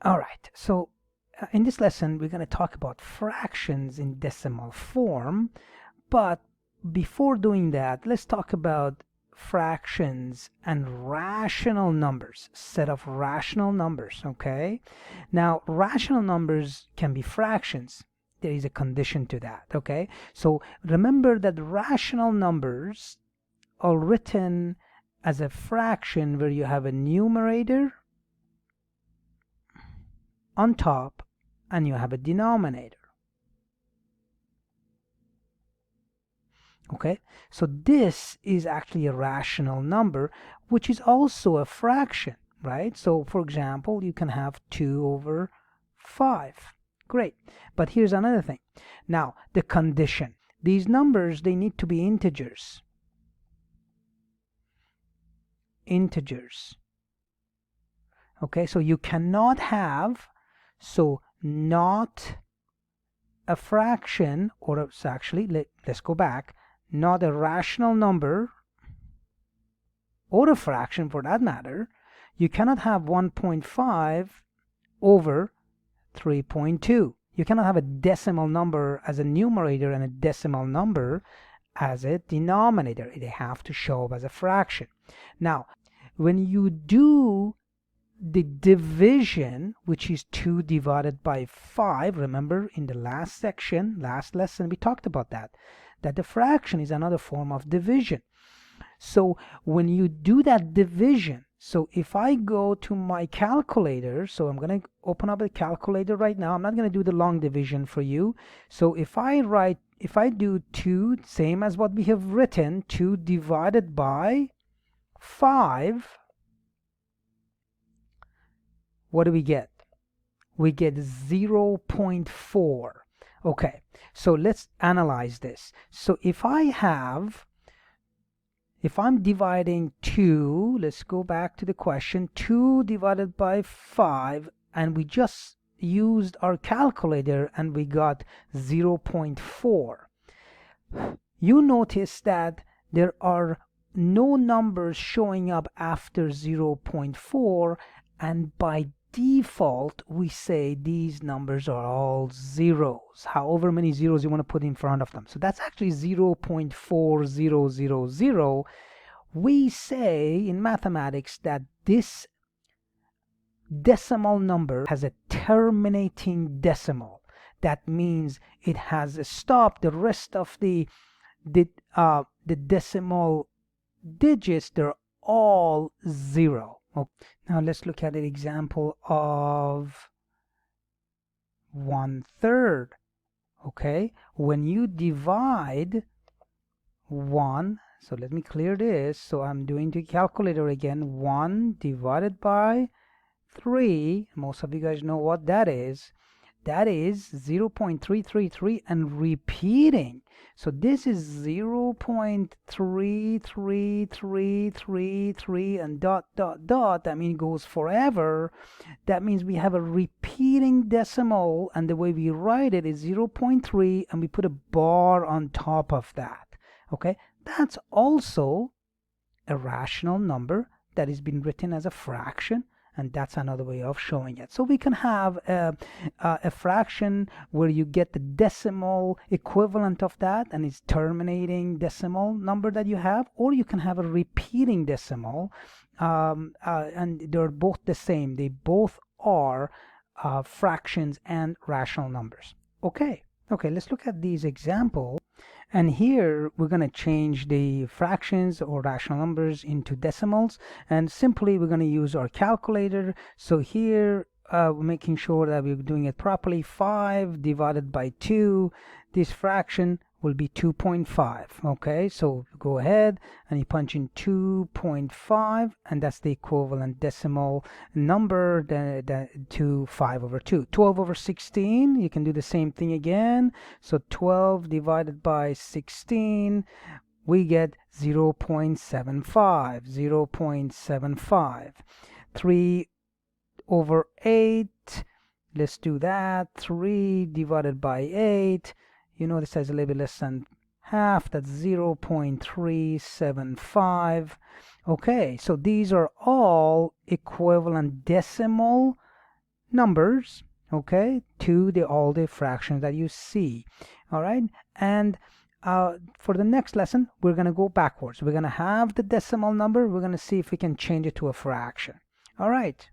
All right, so in this lesson, we're going to talk about fractions in decimal form. But before doing that, let's talk about fractions and rational numbers, set of rational numbers, okay? Now, rational numbers can be fractions. There is a condition to that, okay? So remember that rational numbers are written as a fraction where you have a numerator on top and you have a denominator. Okay, so this is actually a rational number, which is also a fraction, right? So for example, you can have 2 over 5. Great. But here's another thing. Now, the condition. These numbers, they need to be integers. Integers. Okay, so you cannot have, so not a fraction, or it's actually, let's go back, not a rational number, or a fraction for that matter. You cannot have 1.5 over 3.2. You cannot have a decimal number as a numerator and a decimal number as a denominator. They have to show up as a fraction. Now, when you do the division, which is 2 divided by 5, remember in the last lesson, we talked about that the fraction is another form of division. So when you do that division, so if I go to my calculator, so I'm going to open up a calculator right now. I'm not going to do the long division for you. So if I do 2, same as what we have written, 2 divided by 5, what do we get? We get 0.4. Okay, so let's analyze this. So if I'm dividing 2, let's go back to the question, 2 divided by 5, and we just used our calculator and we got 0.4. You notice that there are no numbers showing up after 0.4, and by default we say these numbers are all zeros, however many zeros you want to put in front of them. So that's actually 0.4000. We say in mathematics that this decimal number has a terminating decimal. That means it has a stop. The rest of the decimal digits, they're all 0. Now let's look at an example of 1/3. Okay, when you divide 1, so let me clear this. So I'm doing the calculator again. 1 divided by 3. Most of you guys know what that is. That is 0.333 and repeating. So this is 0.33333 and dot dot dot. That means it goes forever. That means we have a repeating decimal, and the way we write it is 0.3, and we put a bar on top of that. Okay, that's also a rational number that is being written as a fraction, and that's another way of showing it. So we can have a fraction where you get the decimal equivalent of that, and it's terminating decimal number that you have, or you can have a repeating decimal, and they're both the same. They both are fractions and rational numbers. Okay, let's look at these examples. And here we're going to change the fractions or rational numbers into decimals, and simply we're going to use our calculator. So here we're making sure that we're doing it properly. 5 divided by 2, this fraction will be 2.5. Okay, so go ahead and you punch in 2.5, and that's the equivalent decimal number to 5 over 2. 12 over 16, you can do the same thing again. So 12 divided by 16, we get 0.75. 0.75. 3 over 8, let's do that. 3 divided by 8, you know this is a little bit less than half. That's 0.375. Okay, so these are all equivalent decimal numbers, okay, to all the fractions that you see. All right, and for the next lesson we're going to go backwards. We're going to have the decimal number, we're going to see if we can change it to a fraction. All right.